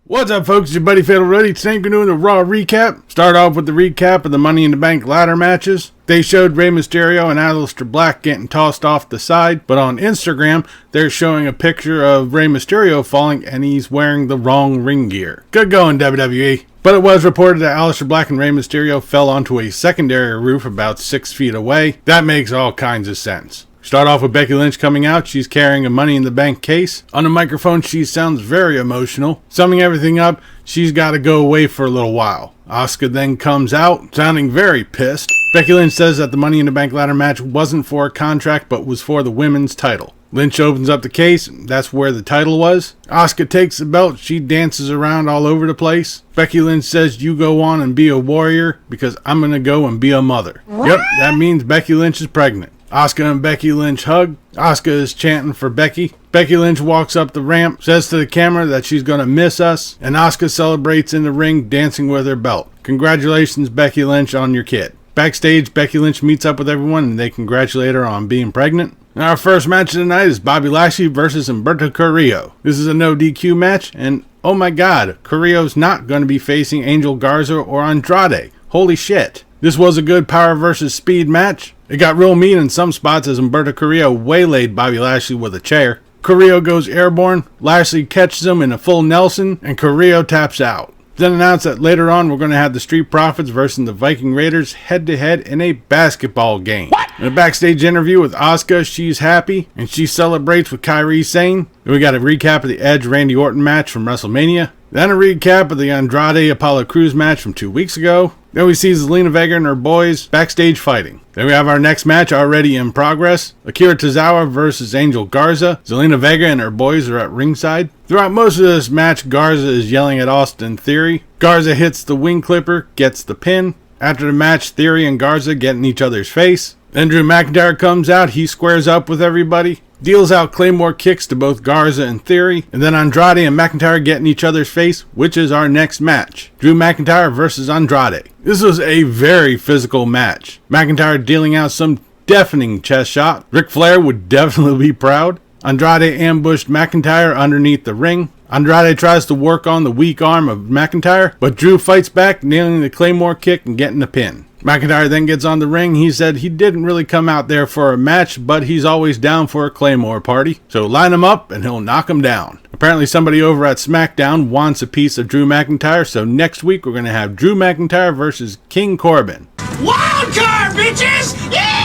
What's up, folks? It's your buddy Fatalroadie. Today we're doing a Raw recap. Start off with the recap of the Money in the Bank ladder matches. They showed Rey Mysterio and Aleister Black getting tossed off the side, but on Instagram, they're showing a picture of Rey Mysterio falling and he's wearing the wrong ring gear. Good going, WWE. But it was reported that Aleister Black and Rey Mysterio fell onto a secondary roof about 6 feet away. That makes all kinds of sense. Start off with Becky Lynch coming out. She's carrying a Money in the Bank case. On the microphone, she sounds very emotional. Summing everything up, she's got to go away for a little while. Asuka then comes out, sounding very pissed. Becky Lynch says that the Money in the Bank ladder match wasn't for a contract, but was for the women's title. Lynch opens up the case. That's where the title was. Asuka takes the belt. She dances around all over the place. Becky Lynch says, "You go on and be a warrior because I'm going to go and be a mother." Yep, that means Becky Lynch is pregnant. Asuka and Becky Lynch hug. Asuka is chanting for Becky. Becky Lynch walks up the ramp, says to the camera that she's going to miss us, and Asuka celebrates in the ring, dancing with her belt. Congratulations, Becky Lynch, on your kid. Backstage, Becky Lynch meets up with everyone, and they congratulate her on being pregnant. And our first match of the night is Bobby Lashley versus Humberto Carrillo. This is a no DQ match, and oh my god, Carrillo's not going to be facing Angel Garza or Andrade. Holy shit. This was a good power versus speed match. It got real mean in some spots as Humberto Carrillo waylaid Bobby Lashley with a chair. Carrillo goes airborne, Lashley catches him in a full Nelson, and Carrillo taps out. Then announced that later on we're going to have the Street Profits versus the Viking Raiders head-to-head in a basketball game. What? In a backstage interview with Asuka, she's happy, and she celebrates with Kairi Sane. Then we got a recap of the Edge-Randy Orton match from WrestleMania. Then a recap of the Andrade Apollo Crews match from 2 weeks ago. Then we see Zelina Vega and her boys backstage fighting. Then we have our next match already in progress. Akira Tozawa versus Angel Garza. Zelina Vega and her boys are at ringside. Throughout most of this match, Garza is yelling at Austin Theory. Garza hits the wing clipper, gets the pin. After the match, Theory and Garza get in each other's face. Then Drew McIntyre comes out. He squares up with everybody. Deals out Claymore kicks to both Garza and Theory. And then Andrade and McIntyre get in each other's face, which is our next match. Drew McIntyre versus Andrade. This was a very physical match. McIntyre dealing out some deafening chest shot. Ric Flair would definitely be proud. Andrade ambushed McIntyre underneath the ring. Andrade tries to work on the weak arm of McIntyre, but Drew fights back, nailing the Claymore kick and getting the pin. McIntyre then gets on the ring. He said he didn't really come out there for a match, but he's always down for a Claymore party. So line him up and he'll knock him down. Apparently somebody over at SmackDown wants a piece of Drew McIntyre, so next week we're going to have Drew McIntyre versus King Corbin. Wild card, bitches! Yeah!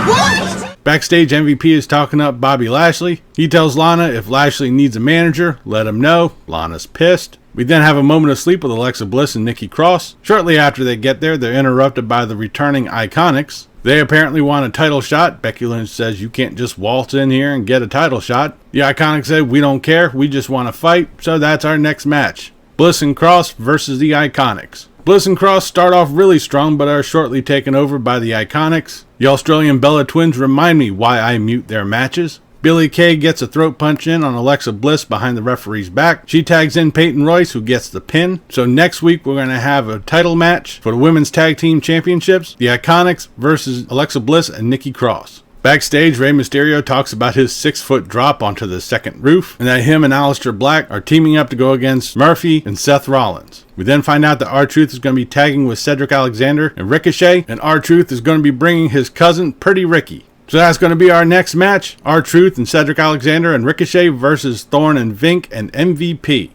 What? Backstage, MVP is talking up Bobby Lashley. He tells Lana if Lashley needs a manager, let him know. Lana's pissed. We then have a moment of sleep with Alexa Bliss and Nikki Cross. Shortly after they get there, they're interrupted by the returning Iconics. They apparently want a title shot. Becky Lynch says you can't just waltz in here and get a title shot. The Iconics said we don't care, we just want to fight, so that's our next match. Bliss and Cross versus the Iconics. Bliss and Cross start off really strong but are shortly taken over by the Iconics. The Australian Bella Twins remind me why I mute their matches. Billie Kay gets a throat punch in on Alexa Bliss behind the referee's back. She tags in Peyton Royce, who gets the pin. So next week we're going to have a title match for the Women's Tag Team Championships. The Iconics versus Alexa Bliss and Nikki Cross. Backstage, Rey Mysterio talks about his 6-foot drop onto the second roof, and that him and Aleister Black are teaming up to go against Murphy and Seth Rollins. We then find out that R-Truth is going to be tagging with Cedric Alexander and Ricochet, and R-Truth is going to be bringing his cousin, Pretty Ricky. So that's going to be our next match. R-Truth and Cedric Alexander and Ricochet versus Thorne and Vink and MVP.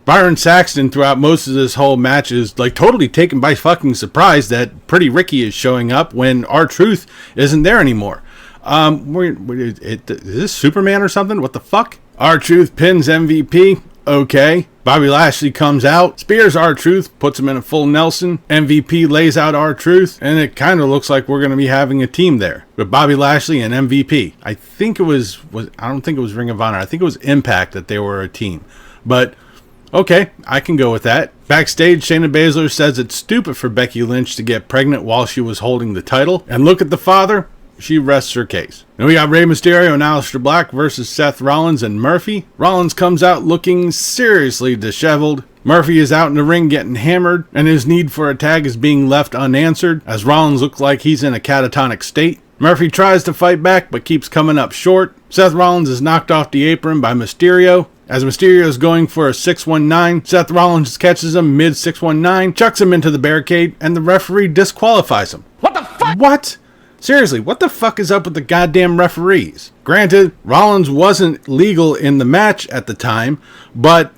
Byron Saxton throughout most of this whole match is like totally taken by fucking surprise that Pretty Ricky is showing up when R-Truth isn't there anymore. Is this Superman or something? What the fuck? R-Truth pins MVP. Okay. Bobby Lashley comes out, spears R-Truth, puts him in a full Nelson. MVP lays out R-Truth, and it kind of looks like we're going to be having a team there with Bobby Lashley and MVP. I think it was I don't think it was Ring of Honor. I think it was Impact that they were a team. But okay, I can go with that. Backstage, Shayna Baszler says it's stupid for Becky Lynch to get pregnant while she was holding the title. And look at the father. she rests her case. And we got Rey Mysterio and Aleister Black versus Seth Rollins and Murphy. Rollins comes out looking seriously disheveled. Murphy is out in the ring getting hammered, and his need for a tag is being left unanswered, as Rollins looks like he's in a catatonic state. Murphy tries to fight back, but keeps coming up short. Seth Rollins is knocked off the apron by Mysterio. As Mysterio is going for a 619, Seth Rollins catches him mid 619, chucks him into the barricade, and the referee disqualifies him. What the fuck? What? Seriously, what the fuck is up with the goddamn referees? Granted, Rollins wasn't legal in the match at the time, but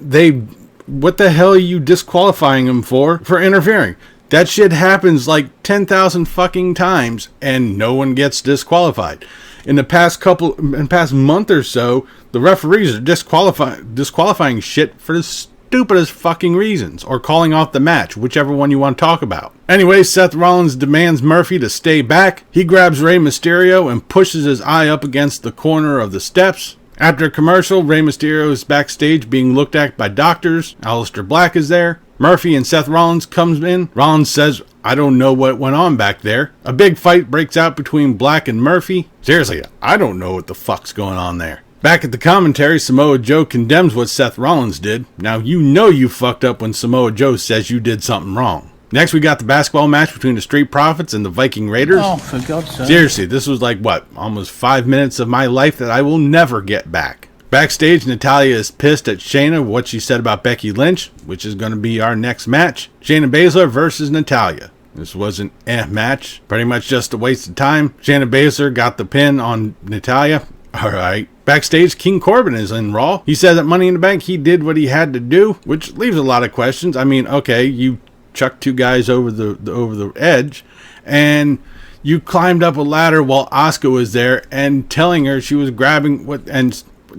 what the hell are you disqualifying him for interfering? That shit happens like 10,000 fucking times and no one gets disqualified. In the past month or so, the referees are disqualifying shit for the stupidest fucking reasons, or calling off the match, whichever one you want to talk about. Anyway, Seth Rollins demands Murphy to stay back. He grabs Rey Mysterio and pushes his eye up against the corner of the steps. After a commercial, Rey Mysterio is backstage being looked at by doctors. Aleister Black is there. Murphy and Seth Rollins comes in. Rollins says, "I don't know what went on back there." A big fight breaks out between Black and Murphy. Seriously, I don't know what the fuck's going on there. Back at the commentary, Samoa Joe condemns what Seth Rollins did. Now you know you fucked up when Samoa Joe says you did something wrong. Next, we got the basketball match between the Street Profits and the Viking Raiders. Oh, for God's sake. Seriously, this was like, almost 5 minutes of my life that I will never get back. Backstage, Natalya is pissed at Shayna what she said about Becky Lynch, which is going to be our next match. Shayna Baszler versus Natalya. This was an match, pretty much just a waste of time. Shayna Baszler got the pin on Natalya. Alright. Backstage, King Corbin is in Raw. He said that Money in the Bank, he did what he had to do, which leaves a lot of questions. I mean, okay, you chucked two guys over the edge, and you climbed up a ladder while Asuka was there and telling her she was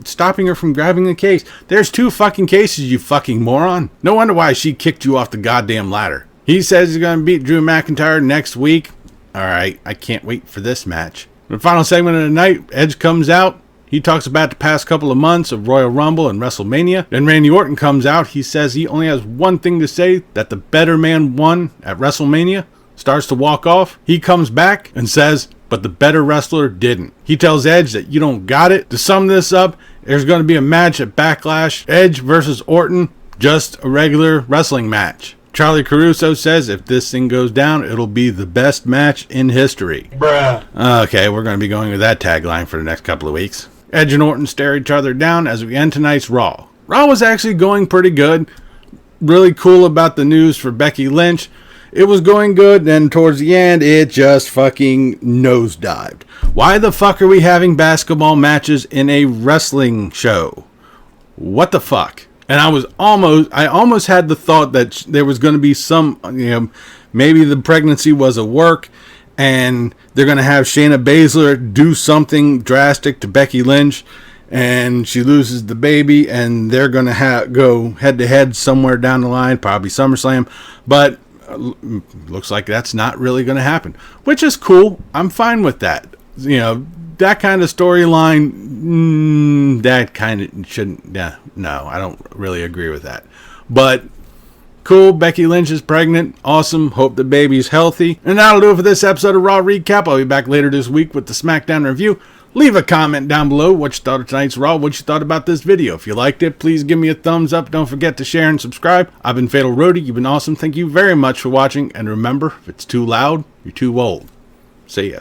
stopping her from grabbing a case. There's 2 fucking cases, you fucking moron. No wonder why she kicked you off the goddamn ladder. He says he's going to beat Drew McIntyre next week. Alright, I can't wait for this match. The final segment of the night, Edge comes out. He talks about the past couple of months of Royal Rumble and WrestleMania. Then Randy Orton comes out. He says he only has one thing to say, that the better man won at WrestleMania. Starts to walk off. He comes back and says, but the better wrestler didn't. He tells Edge that you don't got it. To sum this up, there's going to be a match at Backlash. Edge versus Orton, just a regular wrestling match. Charlie Caruso says if this thing goes down, it'll be the best match in history. Bruh. Okay, we're going to be going with that tagline for the next couple of weeks. Edge and Orton stare each other down as we end tonight's Raw. Raw was actually going pretty good. Really cool about the news for Becky Lynch. It was going good, then towards the end, it just fucking nosedived. Why the fuck are we having basketball matches in a wrestling show? What the fuck? And I almost had the thought that there was going to be some, maybe the pregnancy was a work, and they're going to have Shayna Baszler do something drastic to Becky Lynch, and she loses the baby, and they're going to go head-to-head somewhere down the line, probably SummerSlam, but looks like that's not really going to happen, which is cool. I'm fine with that. That kind of storyline, that kind of shouldn't, no, I don't really agree with that. But cool, Becky Lynch is pregnant. Awesome. Hope the baby's healthy. And that'll do it for this episode of Raw Recap. I'll be back later this week with the SmackDown review. Leave a comment down below what you thought of tonight's Raw, what you thought about this video. If you liked it, please give me a thumbs up. Don't forget to share and subscribe. I've been Fatalroadie. You've been awesome. Thank you very much for watching. And remember, if it's too loud, you're too old. See ya.